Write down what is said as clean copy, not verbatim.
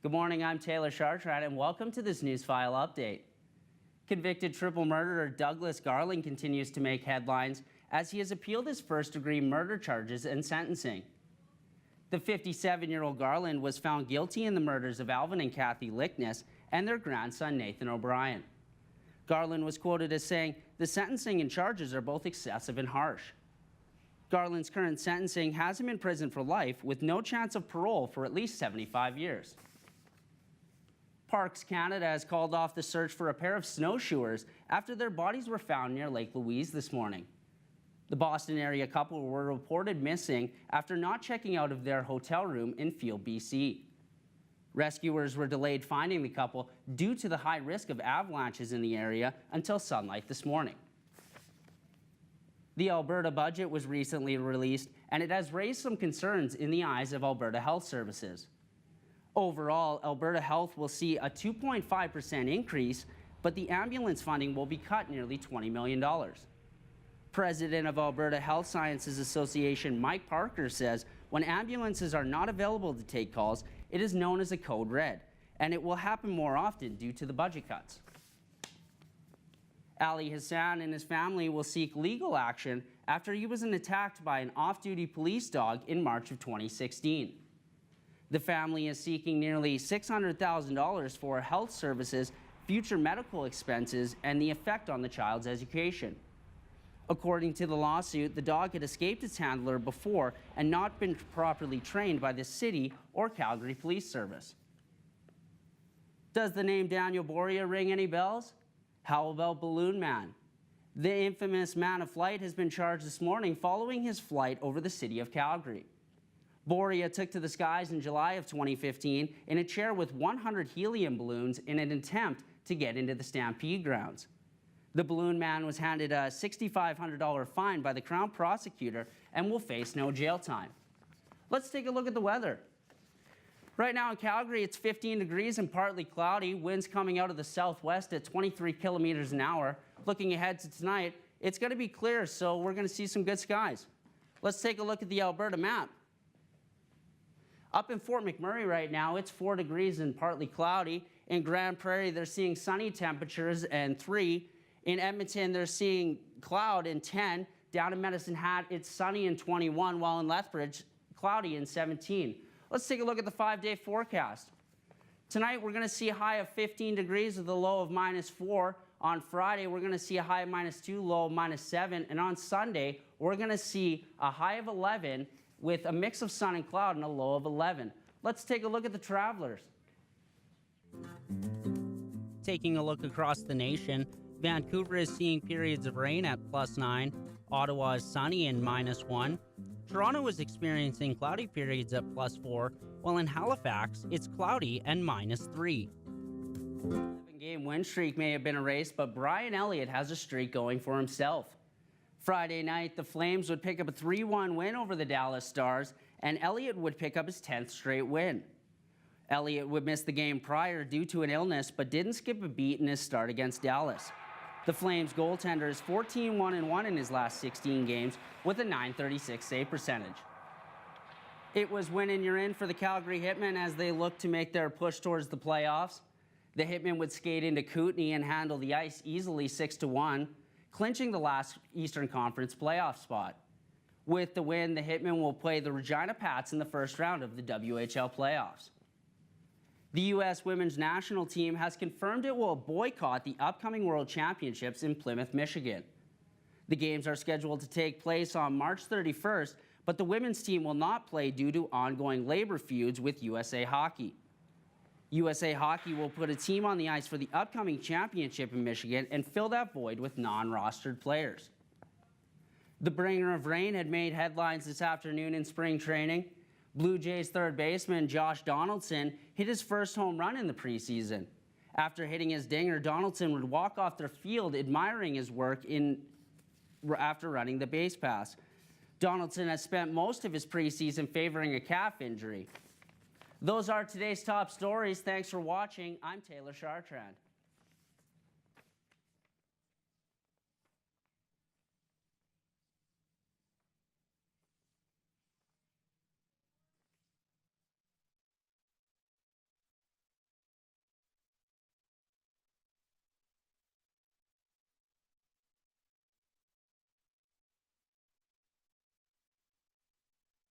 Good morning, I'm Taylor Chartrand, and welcome to this News File update. Convicted triple murderer Douglas Garland continues to make headlines as he has appealed his first-degree murder charges and sentencing. The 57-year-old Garland was found guilty in the murders of Alvin and Kathy Lickness and their grandson Nathan O'Brien. Garland was quoted as saying, "The sentencing and charges are both excessive and harsh." Garland's current sentencing has him in prison for life with no chance of parole for at least 75 years. Parks Canada has called off the search for a pair of snowshoers after their bodies were found near Lake Louise this morning. The Boston area couple were reported missing after not checking out of their hotel room in Field, BC. Rescuers were delayed finding the couple due to the high risk of avalanches in the area until sunlight this morning. The Alberta budget was recently released, and it has raised some concerns in the eyes of Alberta Health Services. Overall, Alberta Health will see a 2.5% increase, but the ambulance funding will be cut nearly $20 million. President of Alberta Health Sciences Association Mike Parker says when ambulances are not available to take calls, it is known as a code red, and it will happen more often due to the budget cuts. Ali Hassan and his family will seek legal action after he was attacked by an off-duty police dog in March of 2016. The family is seeking nearly $600,000 for health services, future medical expenses, and the effect on the child's education. According to the lawsuit, the dog had escaped its handler before and not been properly trained by the city or Calgary Police Service. Does the name Daniel Boria ring any bells? How about Balloon Man? The infamous man of flight has been charged this morning following his flight over the city of Calgary. Boria took to the skies in July of 2015 in a chair with 100 helium balloons in an attempt to get into the Stampede grounds. The Balloon Man was handed a $6,500 fine by the Crown prosecutor and will face no jail time. Let's take a look at the weather. Right now in Calgary, it's 15 degrees and partly cloudy, winds coming out of the southwest at 23 kilometers an hour. Looking ahead to tonight, it's going to be clear, so we're going to see some good skies. Let's take a look at the Alberta map. Up in Fort McMurray right now, it's 4 degrees and partly cloudy. In Grand Prairie, they're seeing sunny temperatures and 3. In Edmonton, they're seeing cloud and 10. Down in Medicine Hat, it's sunny and 21, while in Lethbridge, cloudy and 17. Let's take a look at the 5-day forecast. Tonight, we're going to see a high of 15 degrees with a low of -4. On Friday, we're going to see a high of -2, low of -7. And on Sunday, we're going to see a high of 11 with a mix of sun and cloud and a low of 11. Let's take a look at the travelers. Taking a look across the nation, Vancouver is seeing periods of rain at +9. Ottawa is sunny and -1. Toronto is experiencing cloudy periods at +4, while in Halifax, it's cloudy and -3. 7-game win streak may have been erased, but Brian Elliott has a streak going for himself. Friday night, the Flames would pick up a 3-1 win over the Dallas Stars, and Elliott would pick up his 10th straight win. Elliott would miss the game prior due to an illness, but didn't skip a beat in his start against Dallas. The Flames goaltender is 14-1-1 in his last 16 games with a .936 save percentage. It was win and you're in for the Calgary Hitmen as they look to make their push towards the playoffs. The Hitmen would skate into Kootenay and handle the ice easily 6-1, clinching the last Eastern Conference playoff spot. With the win, the Hitmen will play the Regina Pats in the first round of the WHL playoffs. The U.S. women's national team has confirmed it will boycott the upcoming World Championships in Plymouth, Michigan. The games are scheduled to take place on March 31st, but the women's team will not play due to ongoing labor feuds with USA Hockey. USA Hockey will put a team on the ice for the upcoming championship in Michigan and fill that void with non-rostered players. The bringer of rain had made headlines this afternoon in spring training. Blue Jays third baseman Josh Donaldson hit his first home run in the preseason. After hitting his dinger, Donaldson would walk off the field admiring his work after running the base pass. Donaldson has spent most of his preseason favoring a calf injury. Those are today's top stories. Thanks for watching. I'm Taylor Chartrand.